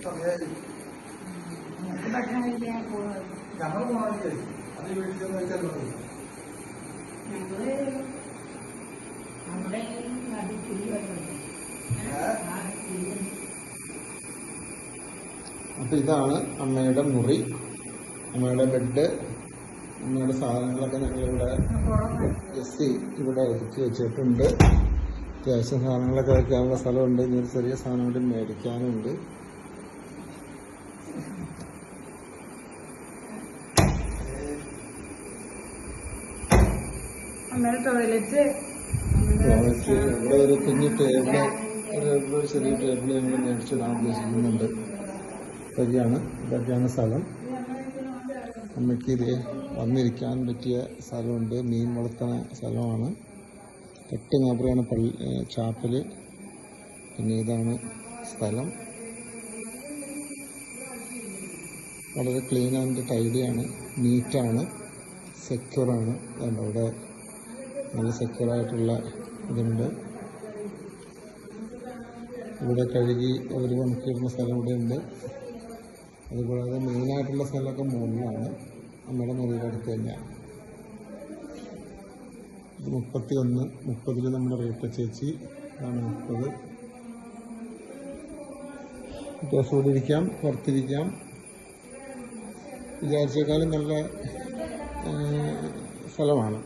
ഞങ്ങൾ പോകണമെങ്കിൽ അത് വീട്ടിൽ വെച്ചാൽ അപ്പൊ ഇതാണ് അമ്മയുടെ മുറി, അമ്മയുടെ ബെഡ്, അമ്മയുടെ സാധനങ്ങളൊക്കെ ഞങ്ങളിവിടെ ഇവിടെ ഒതുക്കി വെച്ചിട്ടുണ്ട്. അത്യാവശ്യം സാധനങ്ങളൊക്കെ വയ്ക്കാനുള്ള സ്ഥലമുണ്ട്. ഇനി ഒരു ചെറിയ സാധനം കൂടി മേടിക്കാനുണ്ട്. ടോയ്ലറ്റ് ഇവിടെ ഒരു കുഞ്ഞു ടേബിള്, ഒരു ചെറിയ ടേബിള് ഞങ്ങൾ മേടിച്ചിടാൻ ഉദ്ദേശിക്കുന്നുണ്ട്. ഇതൊക്കെയാണ് സ്ഥലം. അമ്മയ്ക്ക് ഇത് വന്നിരിക്കാൻ പറ്റിയ സ്ഥലമുണ്ട്. മീൻ വളർത്തുന്ന സ്ഥലമാണ്. തൊട്ട് മാപ്പുറയാണ് ചാപ്പല്. പിന്നെ ഇതാണ് സ്ഥലം. വളരെ ക്ലീൻ ആൻഡ് ടൈഡിയാണ്, നീറ്റാണ്, സെക്യൂറാണ്. അവിടെ നല്ല സെക്യൂറായിട്ടുള്ള ഇതുണ്ട്. ഇവിടെ കഴുകി അവർ നമുക്കിടുന്ന സ്ഥലം ഇവിടെ ഉണ്ട്. അതുകൂടാതെ മെയിനായിട്ടുള്ള സ്ഥലമൊക്കെ മുകളിലാണ്, നമ്മുടെ മുറിയുടെ അടുത്ത് തന്നെയാണ്. ഇത് 30 നമ്മുടെ റേറ്റ ചേച്ചി ആണ് 30. ദിവസം ഇവിടെ ഇരിക്കാം, പുറത്തിരിക്കാം. വിചാരിച്ചേക്കാളും നല്ല സ്ഥലമാണ്.